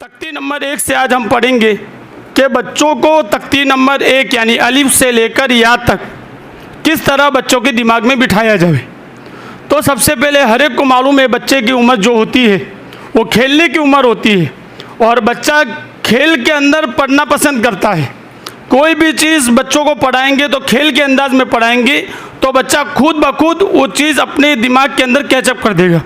तख्ती नंबर 1 से आज हम पढ़ेंगे कि बच्चों को तख्ती नंबर 1 यानी अलिफ से लेकर या तक किस तरह बच्चों के दिमाग में बिठाया जाए। तो सबसे पहले हर एक को मालूम है बच्चे की उम्र जो होती है वो खेलने की उम्र होती है और बच्चा खेल के अंदर पढ़ना पसंद करता है। कोई भी चीज़ बच्चों को पढ़ाएंगे तो खेल के अंदाज में पढ़ाएंगे तो बच्चा खुद ब खुद वो चीज़ अपने दिमाग के अंदर कैचअप कर देगा।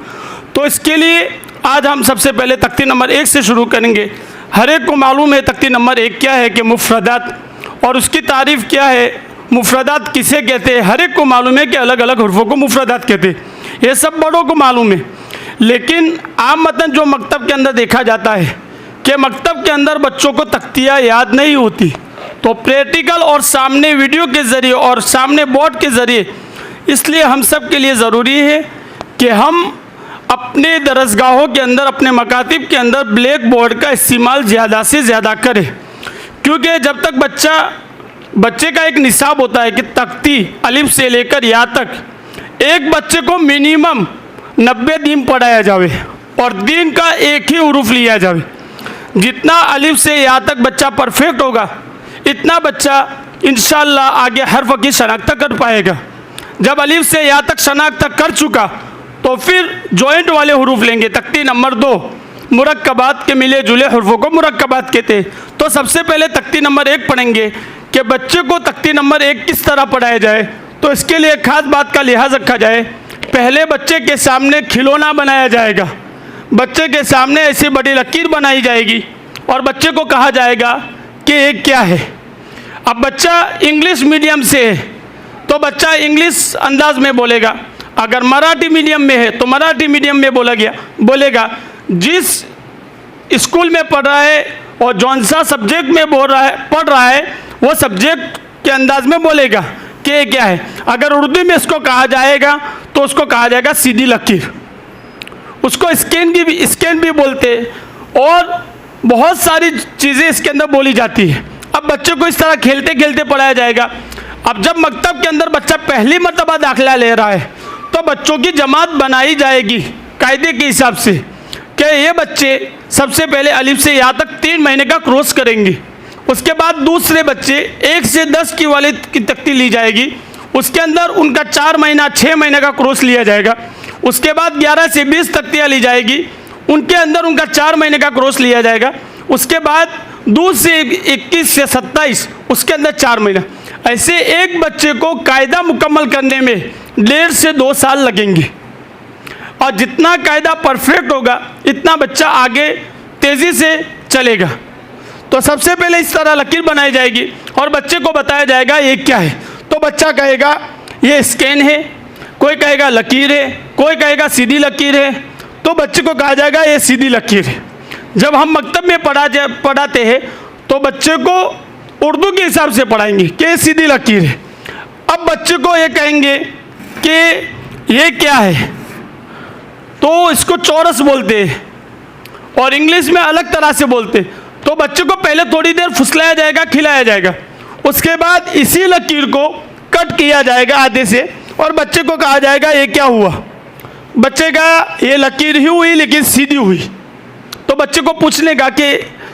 तो इसके लिए आज हम सबसे पहले तख्ती नंबर 1 से शुरू करेंगे। हर एक को मालूम है तख्ती नंबर 1 क्या है कि मुफ़रदात, और उसकी तारीफ़ क्या है, मुफ़रदात किसे कहते हैं। हर एक को मालूम है कि अलग अलग हुर्फ़ों को मुफ़रदात कहते हैं, ये सब बड़ों को मालूम है। लेकिन आमतन जो मकतब के अंदर देखा जाता है कि मकतब के अंदर बच्चों को तख्तियाँ याद नहीं होती, तो प्रैक्टिकल और सामने वीडियो के ज़रिए और सामने बोर्ड के ज़रिए, इसलिए हम सब के लिए ज़रूरी है कि हम अपने दरसगाहों के अंदर, अपने मकातिब के अंदर ब्लैक बोर्ड का इस्तेमाल ज़्यादा से ज़्यादा करें। क्योंकि जब तक बच्चे का एक निसाब होता है कि तख्ती अलिफ से लेकर या तक एक बच्चे को मिनिमम 90 दिन पढ़ाया जावे और दिन का एक ही हुरूफ लिया जावे। जितना अलिफ से या तक बच्चा परफेक्ट होगा इतना बच्चा इंशाअल्लाह आगे हर्फ की शनाख्त कर पाएगा। जब अलिफ से या तक शनाख्त कर चुका तो फिर जॉइंट वाले हुरूफ लेंगे। तख्ती नंबर 2 मुरक्कबात के मिले जुले हुर्फ़ों को मुरक्कबात कहते हैं। तो सबसे पहले तख्ती नंबर 1 पढ़ेंगे कि बच्चे को तख्ती नंबर 1 किस तरह पढ़ाया जाए। तो इसके लिए खास बात का लिहाज रखा जाए। पहले बच्चे के सामने खिलौना बनाया जाएगा, बच्चे के सामने ऐसी बड़ी लकीर बनाई जाएगी और बच्चे को कहा जाएगा कि ये क्या है। अब बच्चा इंग्लिश मीडियम से है तो बच्चा इंग्लिश अंदाज में बोलेगा, अगर मराठी मीडियम में है तो मराठी मीडियम में बोलेगा। जिस स्कूल में पढ़ रहा है और जौन सा सब्जेक्ट में पढ़ रहा है वो सब्जेक्ट के अंदाज में बोलेगा कि ये क्या है। अगर उर्दू में इसको कहा जाएगा तो उसको कहा जाएगा सीधी लकीर, उसको स्कैन भी बोलते हैं और बहुत सारी चीज़ें इसके अंदर बोली जाती है। अब बच्चे को इस तरह खेलते खेलते पढ़ाया जाएगा। अब जब मकतब के अंदर बच्चा पहली मरतबा दाखिला ले रहा है तो बच्चों की जमात बनाई जाएगी कायदे के हिसाब से कि ये बच्चे सबसे पहले अलिफ से या तक 3 महीने का कोर्स करेंगे। उसके बाद दूसरे बच्चे 1 से 10 की वाली की तख्ती ली जाएगी, उसके अंदर उनका 4 महीना 6 महीने का कोर्स लिया जाएगा। उसके बाद 11 से 20 तख्तियाँ ली जाएगी, उनके अंदर उनका 4 महीने का कोर्स लिया जाएगा। उसके बाद 2 से 21 से 27 उसके अंदर 4 महीना। ऐसे एक बच्चे को कायदा मुकम्मल करने में 1.5 से 2 साल लगेंगे और जितना कायदा परफेक्ट होगा इतना बच्चा आगे तेज़ी से चलेगा। तो सबसे पहले इस तरह लकीर बनाई जाएगी और बच्चे को बताया जाएगा ये क्या है। तो बच्चा कहेगा ये स्कैन है, कोई कहेगा लकीर है, कोई कहेगा सीधी लकीर है। तो बच्चे को कहा जाएगा ये सीधी लकीर है। जब हम मकतब में पढ़ाते हैं तो बच्चे को उर्दू के हिसाब से पढ़ाएंगे कि ये सीधी लकीर है। अब बच्चे को ये कहेंगे कि ये क्या है, तो इसको चौरस बोलते हैं और इंग्लिश में अलग तरह से बोलते हैं। तो बच्चे को पहले थोड़ी देर फुसलाया जाएगा, खिलाया जाएगा, उसके बाद इसी लकीर को कट किया जाएगा आधे से और बच्चे को कहा जाएगा ये क्या हुआ। बच्चे का ये लकीर ही हुई लेकिन सीधी हुई। तो बच्चे को पूछने का कि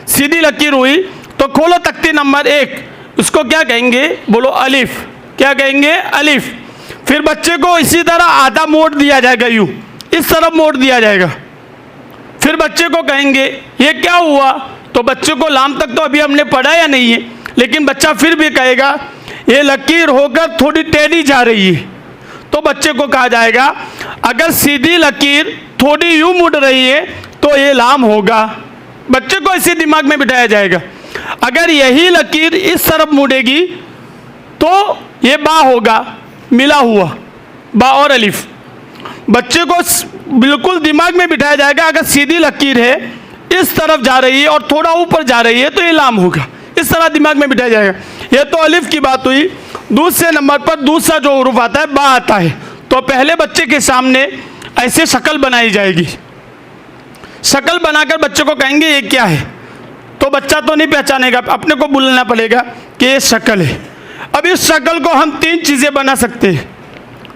सीधी लकीर हुई तो खोलो तख्ती नंबर 1, उसको क्या कहेंगे, बोलो अलिफ। क्या कहेंगे, अलिफ। फिर बच्चे को इसी तरह आधा मोड़ दिया जाएगा, यूँ इस तरफ मोड़ दिया जाएगा। फिर बच्चे को कहेंगे ये क्या हुआ, तो बच्चे को लाम तक तो अभी हमने पढ़ाया नहीं है, लेकिन बच्चा फिर भी कहेगा ये लकीर होकर थोड़ी टेढ़ी जा रही है। तो बच्चे को कहा जाएगा अगर सीधी लकीर थोड़ी यूँ मुड़ रही है तो ये लाम होगा। बच्चे को इसी दिमाग में बिठाया जाएगा। अगर यही लकीर इस तरफ मुड़ेगी तो ये बा होगा, मिला हुआ बा और अलिफ। बच्चे को बिल्कुल दिमाग में बिठाया जाएगा अगर सीधी लकीर है इस तरफ जा रही है और थोड़ा ऊपर जा रही है तो ये लाम होगा। इस तरह दिमाग में बिठाया जाएगा। ये तो अलिफ की बात हुई। दूसरे नंबर पर दूसरा जो हुरूफ आता है बा आता है। तो पहले बच्चे के सामने ऐसे शक्ल बनाई जाएगी। शक्ल बनाकर बच्चे को कहेंगे ये क्या है, तो बच्चा तो नहीं पहचानेगा, अपने को बोलना पड़ेगा कि ये शक्ल है। अब इस शक्ल को हम 3 चीज़ें बना सकते हैं।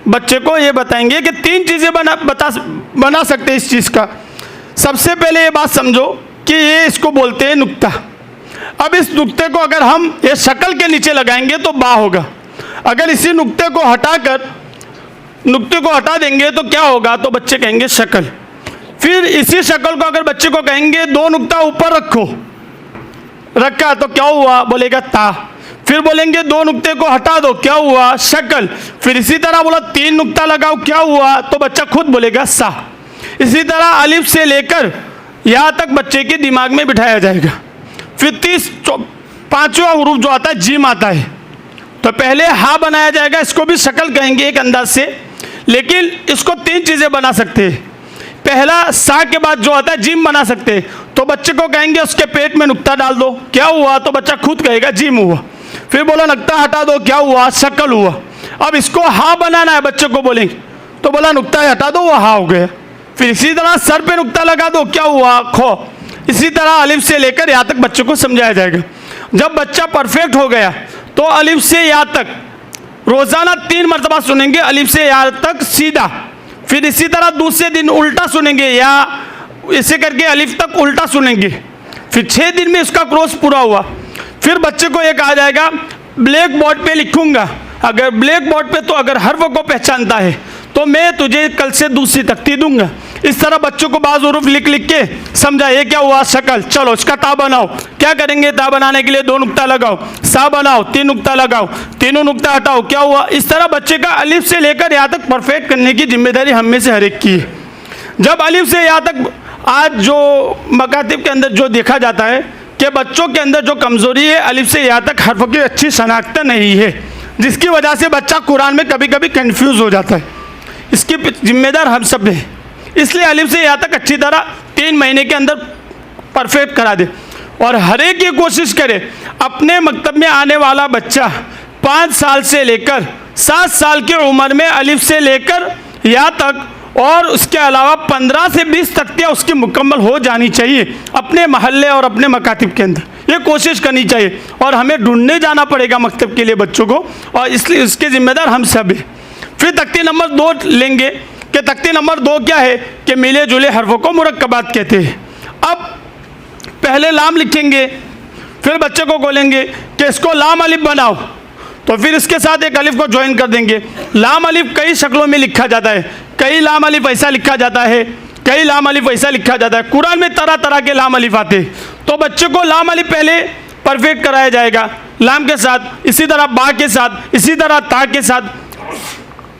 बच्चे को ये बताएंगे कि 3 चीज़ें बना सकते हैं इस चीज़ का। सबसे पहले ये बात समझो कि ये इसको बोलते हैं नुक्ता। अब इस नुक्ते को अगर हम ये शक्ल के नीचे लगाएंगे तो बा होगा। अगर इसी नुक्ते को हटा देंगे तो क्या होगा, तो बच्चे कहेंगे शक्ल। फिर इसी शक्ल को अगर बच्चे को कहेंगे दो नुक्ता ऊपर रखा तो क्या हुआ, बोलेगा ता। फिर बोलेंगे दो नुक्ते को हटा दो, क्या हुआ, शक्ल। फिर इसी तरह बोला तीन नुक्ता लगाओ, क्या हुआ, तो बच्चा खुद बोलेगा सा। इसी तरह अलिफ से लेकर यहाँ तक बच्चे के दिमाग में बिठाया जाएगा। फिर 5वां हुरूफ जो आता है जीम आता है, तो पहले हा बनाया जाएगा, इसको भी शक्ल कहेंगे एक अंदाज से, लेकिन इसको 3 चीज़ें बना सकते हैं। पहला सा के बाद जो आता है जीम बना सकते हैं, तो बच्चे को कहेंगे उसके पेट में नुक्ता डाल दो, क्या हुआ, तो बच्चा खुद कहेगा जीम हुआ। फिर बोला नुक्ता हटा दो, क्या हुआ, शक्ल हुआ। अब इसको हा बनाना है, बच्चे को बोलेंगे तो बोला नुक्ता हटा दो, वो हा हो गया। फिर इसी तरह सर पे नुक्ता लगा दो, क्या हुआ, खो। इसी तरह अलिफ से लेकर यहाँ तक बच्चे को समझाया जाएगा। जब बच्चा परफेक्ट हो गया तो अलिफ से यहाँ तक रोजाना 3 मरतबा सुनेंगे, अलिफ से यहाँ तक सीधा। फिर इसी तरह दूसरे दिन उल्टा सुनेंगे, या इसे करके अलिफ तक उल्टा सुनेंगे। फिर 6 दिन में इसका कोर्स पूरा हुआ। फिर बच्चे को एक आ जाएगा ब्लैक बोर्ड पे लिखूंगा, अगर ब्लैक बोर्ड पे तो अगर हर्फ को पहचानता है तो मैं तुझे कल से दूसरी तख्ती दूंगा। इस तरह बच्चों को बाज़ हुरूफ लिख के समझा, ये क्या हुआ, शक्ल। चलो इसका ता बनाओ, क्या करेंगे, ता बनाने के लिए 2 नुक्ता लगाओ, सा बनाओ 3 नुक्ता लगाओ, तीनों नुक्ता हटाओ, क्या हुआ। इस तरह बच्चे का अलिफ से लेकर यहाँ तक परफेक्ट करने की जिम्मेदारी हम में से हर एक की है। जब अलिफ से यहाँ तक आज जो मकातिब के अंदर जो देखा जाता है कि बच्चों के अंदर जो कमज़ोरी है, अलिफ से यहाँ तक हर्फ की अच्छी शनाख्त नहीं है, जिसकी वजह से बच्चा कुरान में कभी कभी कन्फ्यूज़ हो जाता है। इसकी जिम्मेदार हम सब हैं। इसलिए अलिफ से यहाँ तक अच्छी तरह 3 महीने के अंदर परफेक्ट करा दे। और हर एक ये कोशिश करे अपने मकतब में आने वाला बच्चा 5 साल से लेकर 7 साल की उम्र में अलिफ से लेकर यहाँ तक, और उसके अलावा 15 से 20 तख्तियाँ उसकी मुकम्मल हो जानी चाहिए अपने महल्ले और अपने मकातिब के अंदर। ये कोशिश करनी चाहिए और हमें ढूंढने जाना पड़ेगा मकतब के लिए बच्चों को, और इसलिए इसके ज़िम्मेदार हम सब हैं। फिर तख्ती नंबर 2 लेंगे कि तख्ती नंबर 2 क्या है कि मिले जुले हर्फों को मुरक्कबात कहते हैं। अब पहले लाम लिखेंगे, फिर बच्चे को बोलेंगे कि इसको लाम अलिफ बनाओ, तो फिर इसके साथ एक अलिफ को ज्वाइन कर देंगे। लाम अलिफ कई शक्लों में लिखा जाता है, कई लाम अलिफ ऐसा लिखा जाता है, कई लाम अलिफ ऐसा लिखा जाता है। कुरान में तरह तरह के लाम अलिफ आते हैं, तो बच्चे को लाम अलिफ पहले परफेक्ट कराया जाएगा लाम के साथ, इसी तरह बा के साथ, इसी तरह ता के साथ,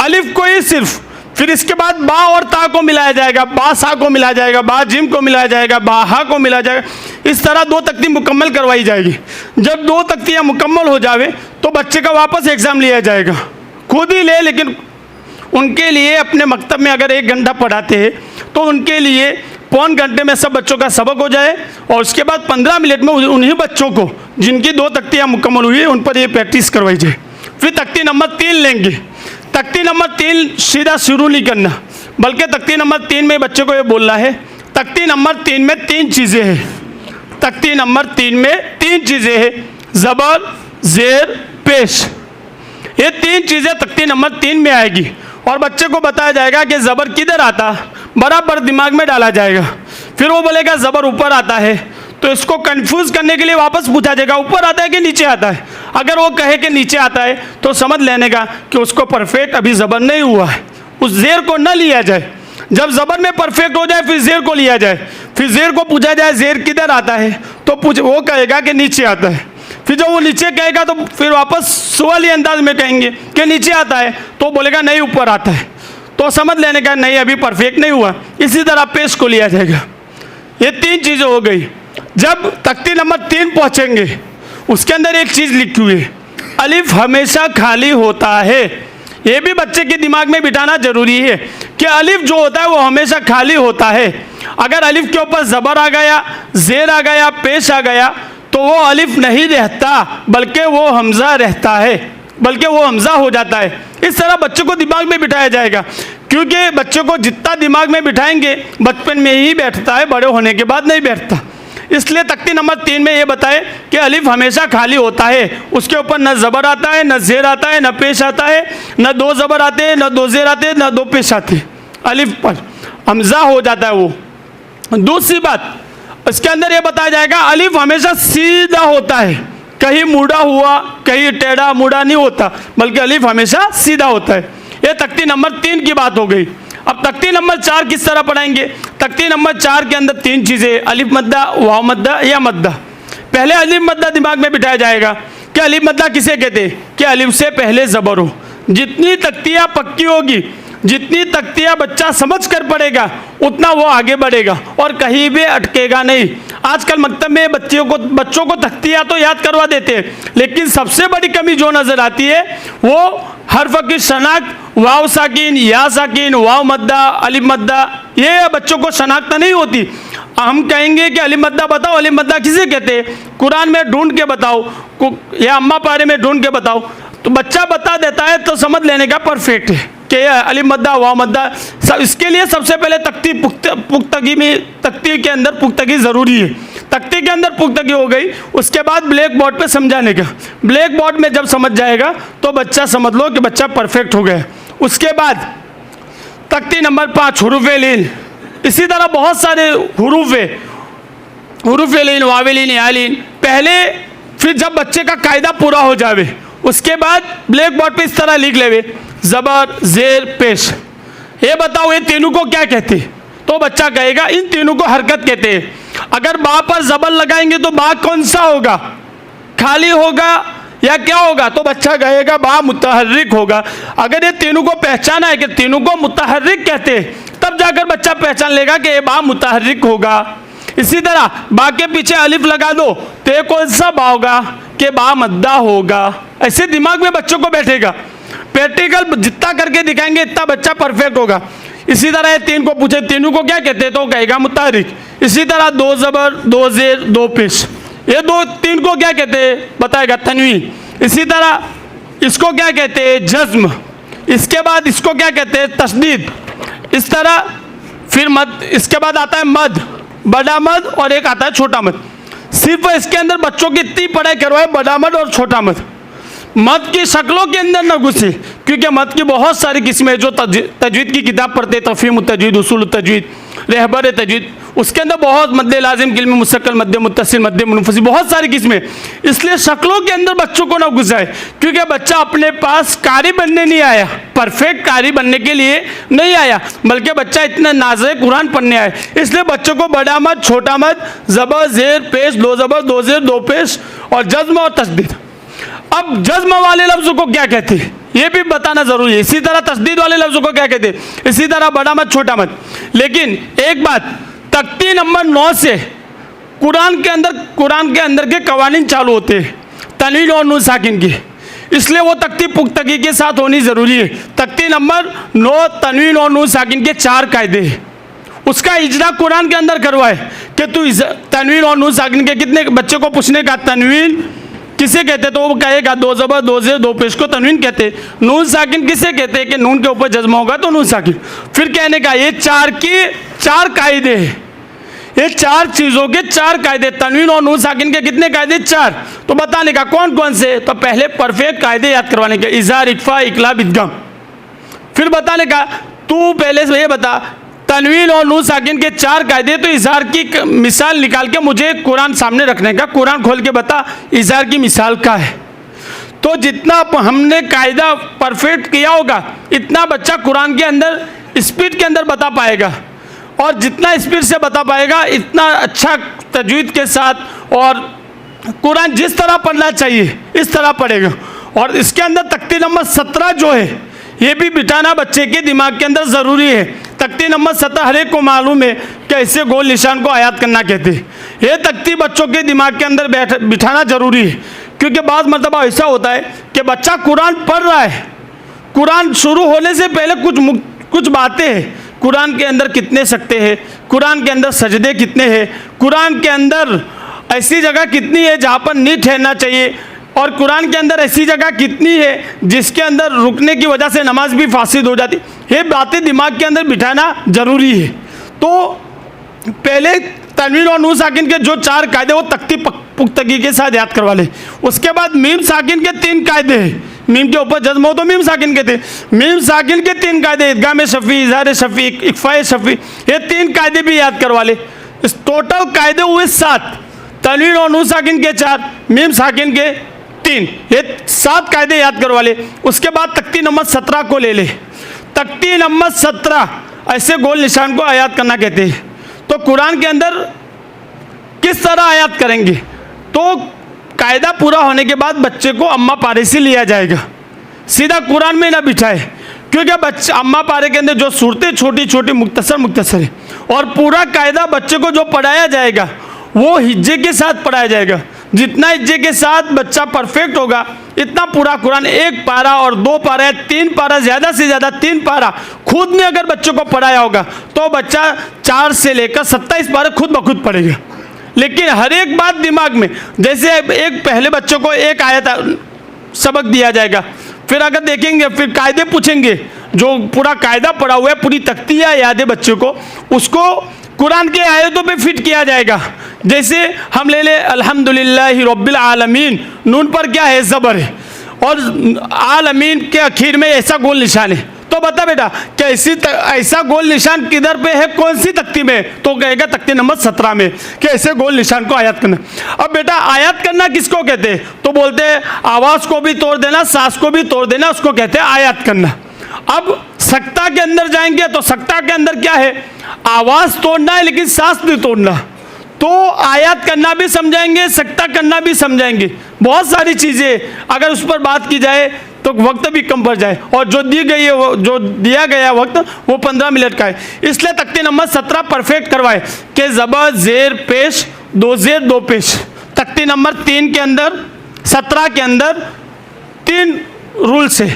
अलिफ को ही सिर्फ। फिर इसके बाद बा और ता को मिलाया जाएगा, बा सा को मिलाया जाएगा, बा जिम को मिलाया जाएगा, बा हा को मिलाया जाएगा। इस तरह 2 तख्ती मुकम्मल करवाई जाएगी। जब 2 तख्तियाँ मुकम्मल हो जावे तो बच्चे का वापस एग्ज़ाम लिया जाएगा, खुद ही ले, लेकिन उनके लिए अपने मकतब में अगर 1 घंटा पढ़ाते हैं तो उनके लिए पौन घंटे में सब बच्चों का सबक हो जाए, और उसके बाद 15 मिनट में उन्हीं बच्चों को जिनकी 2 तख्तियाँ मुकम्मल हुई है उन पर ये प्रैक्टिस करवाई जाए। फिर तख्ती नंबर 3 लेंगे। तख्ती नंबर 3 सीधा शुरू नहीं करना, बल्कि तख्ती नंबर 3 में बच्चे को ये बोलना है, तख्ती नंबर 3 में 3 चीज़ें हैं। तख्ती नंबर 3 में 3 चीज़ें हैं, ज़बर, ज़ेर, पेश। ये 3 चीज़ें तख्ती नंबर 3 में आएगी, और बच्चे को बताया जाएगा कि ज़बर किधर आता, बराबर दिमाग में डाला जाएगा। फिर वो बोलेगा ज़बर ऊपर आता है, तो इसको कंफ्यूज करने के लिए वापस पूछा जाएगा ऊपर आता है कि नीचे आता है। अगर वो कहे कि नीचे आता है तो समझ लेने का कि उसको परफेक्ट अभी ज़बर नहीं हुआ है, उस ज़ेर को न लिया जाए। जब ज़बर में परफेक्ट हो जाए फिर ज़ेर को लिया जाए। फिर ज़ेर को पूछा जाए ज़ेर किधर आता है, तो वो कहेगा कि नीचे आता है। फिर जब वो नीचे कहेगा तो फिर वापस सवाली अंदाज में कहेंगे कि नीचे आता है, तो बोलेगा नहीं ऊपर आता है, तो समझ लेने का नहीं अभी परफेक्ट नहीं हुआ। इसी तरह पेश को लिया जाएगा। ये 3 चीज़ें हो गई। जब तख्ती नंबर 3 पहुँचेंगे उसके अंदर एक चीज़ लिखी हुई है, अलिफ हमेशा खाली होता है। ये भी बच्चे के दिमाग में बिठाना जरूरी है कि अलिफ जो होता है वो हमेशा खाली होता है। अगर अलिफ के ऊपर ज़बर आ गया, ज़ेर आ गया, पेश आ गया तो वो अलिफ नहीं रहता, बल्कि वो हमज़ा रहता है, बल्कि वो हमज़ा हो जाता है। इस तरह बच्चों को दिमाग में बिठाया जाएगा, क्योंकि बच्चों को जितना दिमाग में बिठाएंगे बचपन में ही बैठता है, बड़े होने के बाद नहीं बैठता। इसलिए तख्ती नंबर 3 में ये बताए कि अलिफ हमेशा खाली होता है, उसके ऊपर न ज़बर आता है, न ज़ेर आता है, न पेश आता है, न 2 ज़बर आते हैं, न 2 ज़ेर आते हैं, न 2 पेश आते हैं। अलिफ पर हमज़ा हो जाता है वो। दूसरी बात, इसके अंदर ये बताया जाएगा अलिफ हमेशा सीधा होता है, कहीं मुड़ा हुआ कहीं टेढ़ा मुड़ा नहीं होता, बल्कि अलिफ हमेशा सीधा होता है। ये तख्ती नंबर 3 की बात हो गई। अब तख्ती नंबर 4 किस तरह पढ़ाएंगे? तख्ती नंबर 4 के अंदर 3 चीज़ें, अलिफ मद्दा, वाव मद्दा या मद्दा। पहले अलिफ मद्दा दिमाग में बिठाया जाएगा कि अलिफ मद्दा किसे कहते हैं कि अलिफ से पहले ज़बर हो। जितनी तख्तियाँ पक्की होगी, जितनी तख्तियाँ बच्चा समझ कर पढ़ेगा, उतना वो आगे बढ़ेगा और कहीं भी अटकेगा नहीं। आजकल मकतब में बच्चों को तख्तियाँ तो याद करवा देते हैं, लेकिन सबसे बड़ी कमी जो नज़र आती है वो हर्फ की शनाख्त, वाव साकिन, या साकिन, वाव मद्दा, अलिफ मद्दा, ये बच्चों को शनाख्त नहीं होती। हम कहेंगे कि अलिफ मद्दा बताओ, अलिफ मद्दा किसे कहते हैं, कुरान में ढूंढ के बताओ या अम्मा पारे में ढूंढ के बताओ, तो बच्चा बता देता है तो समझ लेने का परफेक्ट है कि अलिफ मद्दा, वाव मद्दा। इसके लिए सबसे पहले तख्ती के अंदर पुख्तगी ज़रूरी है। तख्ती के अंदर पुख्तगी हो गई, उसके बाद ब्लैक बोर्ड पे समझाने का। ब्लैक बोर्ड में जब समझ जाएगा तो बच्चा समझ लो कि बच्चा परफेक्ट हो गया। उसके बाद तख्ती नंबर 5 हुरूफ लीन। इसी तरह बहुत सारे हुरूफ है, हुरूफ लीन, वाविलीन, यालीन। पहले फिर जब बच्चे का कायदा पूरा हो जावे, उसके बाद ब्लैक बोर्ड पे इस तरह लिख लेवे, ज़बर, ज़ेर, पेश। ये बताओ ये तीनों को क्या कहते हैं? तो बच्चा कहेगा इन तीनों को हरकत कहते हैं। अगर बा पर ज़बर लगाएंगे तो बा कौन सा होगा, खाली होगा या क्या होगा? तो बच्चा कहेगा बा मुतहर्रिक होगा। अगर ये तीनों को पहचाना है कि तीनों को मुतहर्रिक कहते हैं, तब जाकर बच्चा पहचान लेगा कि ये बा मुतहर्रिक होगा। इसी तरह बा के पीछे अलिफ लगा दो तो ये कौन सा बा होगा कि बा मद्दा होगा। ऐसे दिमाग में बच्चों को बैठेगा। प्रैक्टिकल जितना करके दिखाएंगे इतना बच्चा परफेक्ट होगा। इसी तरह ये 3 को पूछे तीनों को क्या कहते हैं तो कहेगा मुतहर्रिक। इसी तरह 2 ज़बर, 2 ज़ेर, 2 पेश, ये 2-3 को क्या कहते हैं बताएगा तनवीन। इसी तरह इसको क्या कहते हैं जज्म। इसके बाद इसको क्या कहते हैं तशदीद। इस तरह फिर मद, इसके बाद आता है मद, बड़ा मद और एक आता है छोटा मद। सिर्फ इसके अंदर बच्चों की इतनी पढ़ाई करवाए, बड़ा मद और छोटा मद। मद की शक्लों के अंदर न घुसे, क्योंकि मद की बहुत सारी किस्में जो तजवीद की किताब पढ़ते, तफ़हीम तजवीद, उसूल तजवीद, रहबर तजवीद, उसके अंदर बहुत मद्दे लाजिम, किल्म मुस्तक़िल, मद्दे मुत्तसिल, मद्दे मुनफसिल, बहुत सारी किस्में। इसलिए शक्लों के अंदर बच्चों को न घुसाए, क्योंकि बच्चा अपने पास कारी बनने नहीं आया, परफेक्ट कारी बनने के लिए नहीं आया, बल्कि बच्चा इतना नाज़े कुरान पढ़ने आया। इसलिए बच्चों को बड़ा मद, छोटा मद, ज़बर, ज़ेर, पेश, 2 ज़बर, 2 ज़ेर, 2 पेश और जज्म और तशदीद। अब जज्म वाले लफ्ज़ों को क्या कहते हैं ये भी बताना ज़रूरी है। इसी तरह तशदीद वाले लफ्ज़ों को क्या कहते हैं, इसी तरह बड़ा मद, छोटा मद। लेकिन एक बात, तख्ती नंबर 9 से कुरान के अंदर के कवानीन चालू होते हैं तनवीन और नून साकिन की, इसलिए वो तख्ती पुख्तगी के साथ होनी ज़रूरी है। तख्ती नंबर 9 तनवीन और नून साकिन के 4 कायदे हैं, उसका इजरा कुरान के अंदर करवाए कि तू तनवीन और नून साकिन के कितने, बच्चे को पूछने का तनवीन किसे कहते तो वो कहेगा 2 ज़बर, 2 ज़ेर, 2 पेश को तनवीन कहते। नून साकिन किसे कहते हैं कि नून के ऊपर जज्म होगा तो नून साकिन। फिर कहने का ये 4 कायदे हैं, ये 4 चीज़ों के 4 कायदे। तनवीन और नून साकिन के कितने कायदे 4, तो बताने का कौन कौन से, तो पहले परफेक्ट कायदे याद करवाने के, इज़हार, इख्फा, इक़लाब, इदगाम। फिर बताने का तू पहले से ये बता तनवीन और नून साकिन के 4 कायदे, तो इज़हार की मिसाल निकाल के मुझे कुरान सामने रखने का, कुरान खोल के बता इज़हार की मिसाल क्या है। तो जितना हमने कायदा परफेक्ट किया होगा इतना बच्चा कुरान के अंदर स्पीड के अंदर बता पाएगा, और जितना स्पीड से बता पाएगा इतना अच्छा तजवीद के साथ और कुरान जिस तरह पढ़ना चाहिए इस तरह पढ़ेगा। और इसके अंदर तख्ती नंबर 17 जो है ये भी बिठाना बच्चे के दिमाग के अंदर ज़रूरी है। तख्ती नंबर 17 हर एक को मालूम है कि ऐसे गोल निशान को आयात करना कहते हैं। ये तख्ती बच्चों के दिमाग के अंदर बिठाना ज़रूरी है, क्योंकि बाद मरतबा ऐसा होता है कि बच्चा कुरान पढ़ रहा है, कुरान शुरू होने से पहले कुछ बातें हैं, कुरान के अंदर कितने सकते हैं, कुरान के अंदर सजदे कितने हैं, कुरान के अंदर ऐसी जगह कितनी है जहाँ पर नहीं ठहरना चाहिए, और कुरान के अंदर ऐसी जगह कितनी है जिसके अंदर रुकने की वजह से नमाज भी फासिद हो जाती। ये बातें दिमाग के अंदर बिठाना ज़रूरी है। तो पहले तनवीन और नून साकिन के जो 4 कायदे वो तख्ती पुख्तगी के साथ याद करवा ले। उसके बाद मीम साकिन के 3 कायदे हैं, मीम के ऊपर जज्म हो तो मीम साकिन के थे, मीम साकिन के 3 कायदे, इदगाम शफ़ी, इज़हार शफ़ी, इख्फ़ा शफ़ी, ये 3 कायदे भी याद करवा ले। इस टोटल कायदे हुए 7, तनवीन और नून साकिन के 4, मीम साकिन के 3, ये 7 कायदे याद करवा ले। उसके बाद तख्ती नंबर 17 को ले ले। तख्ती नंबर 17 ऐसे गोल निशान को आयात करना कहते हैं। तो कुरान के अंदर किस तरह आयात करेंगे? तो कायदा पूरा होने के बाद बच्चे को अम्मा पारे से लिया जाएगा, सीधा कुरान में ना बिठाए, क्योंकि बच्चा अम्मा पारे के अंदर जो सूरतें छोटी छोटी मुख्तसर है, और पूरा कायदा बच्चे को जो पढ़ाया जाएगा वो हिज्जे के साथ पढ़ाया जाएगा। जितना हिज्जे के साथ बच्चा परफेक्ट होगा, इतना पूरा कुरान 1 पारा और 2 पारा 3 पारा, ज़्यादा से ज़्यादा 3 पारा खुद में अगर बच्चों को पढ़ाया होगा तो बच्चा 4 से लेकर 27 पारा खुद ब खुद पढ़ेगा। लेकिन हर एक बात दिमाग में, जैसे एक पहले बच्चों को एक आयत सबक दिया जाएगा, फिर अगर देखेंगे फिर कायदे पूछेंगे, जो पूरा कायदा पढ़ा हुआ है, पूरी तख्तियाँ याद है बच्चों को, उसको कुरान के आयतों पे फिट किया जाएगा। जैसे हम ले अल्हम्दुलिल्लाहि रब्बिल आलमीन, नून पर क्या है? ज़बर है, और आलमीन के आखिर में ऐसा गोल निशान है। तो बता बेटा कैसी ऐसा गोल निशान किधर पे है, कौन सी तख्ती में? तो कहेगा तख्ती नंबर 17 में कि ऐसे गोल निशान को आयात करना। अब बेटा आयात करना किसको कहते हैं? तो बोलते हैं आवाज़ को भी तोड़ देना, सांस को भी तोड़ देना, उसको कहते हैं आयात करना। अब सक्ता के अंदर जाएंगे तो सक्ता के अंदर क्या है? आवाज़ तोड़ना है लेकिन सांस नहीं तोड़ना। तो आयात करना भी समझाएंगे, सक्ता करना भी समझाएंगे, बहुत सारी चीज़ें अगर उस पर बात की जाए तो वक्त भी कम पड़ जाए, और जो दी गई है जो दिया गया वक्त वो 15 मिनट का है। इसलिए तख्ती नंबर 17 परफेक्ट करवाए कि ज़बर ज़ेर पेश 2 ज़ेर 2 पेश। तख्ती नंबर 3 के अंदर 17 के अंदर 3 रूल्स है।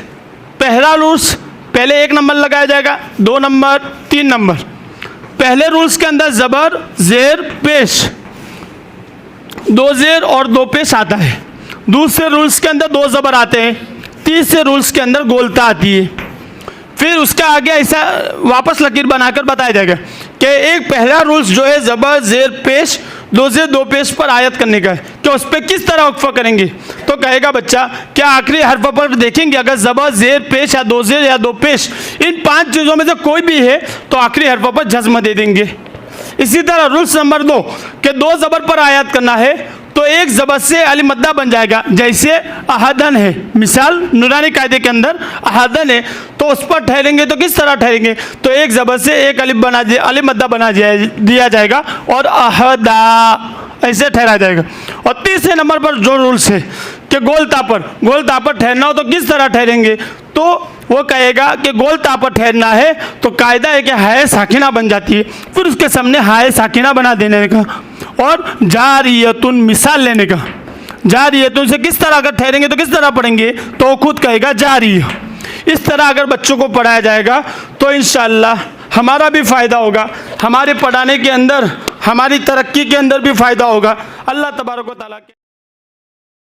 पहला रूल्स, पहले 1 नंबर लगाया जाएगा, 2 नंबर 3 नंबर। पहले रूल्स के अंदर ज़बर ज़ेर पेश 2 ज़ेर और 2 पेश आता है। दूसरे रूल्स के अंदर 2 ज़बर आते हैं। तीसरे रूल्स के अंदर गोलता आती है। फिर उसका आगे ऐसा वापस लकीर बनाकर बताया जाएगा कि एक पहला रूल्स जो है ज़बर ज़ेर पेश 2 ज़ेर 2 पेश पर आयत करने का है, कि उस पर किस तरह वक्फ़ा करेंगे। तो कहेगा बच्चा क्या आखिरी हर्फ पर देखेंगे, अगर ज़बर ज़ेर पेश या 2 ज़ेर या 2 पेश इन 5 चीज़ों में से कोई भी है तो आखिरी हर्फ पर जज़्म दे देंगे। इसी तरह रूल्स नंबर 2 कि 2 ज़बर पर आयत करना है तो एक ज़बर से अली मद्दा बन जाएगा। जैसे अहदन है, मिसाल नूरानी कायदे के अंदर अहदन है, तो उस पर ठहरेंगे तो किस तरह ठहरेंगे? तो एक ज़बर से एक अली मद्दा बना दिया जाएगा और अहदा ऐसे ठहरा जाएगा। और तीसरे नंबर पर जो रूल्स है कि गोलता पर ठहरना हो तो किस तरह ठहरेंगे? तो वो कहेगा कि गोलता पर ठहरना है तो कायदा है कि हाय साकिना बन जाती है, फिर उसके सामने हाय साकिना बना देने का, और जारियतुन मिसाल लेने का। जारियतुन से किस तरह अगर ठहरेंगे तो किस तरह पढ़ेंगे? तो खुद कहेगा जारी। इस तरह अगर बच्चों को पढ़ाया जाएगा तो इंशाअल्लाह हमारा भी फ़ायदा होगा, हमारे पढ़ाने के अंदर, हमारी तरक्की के अंदर भी फ़ायदा होगा। अल्लाह तबारक व तआला के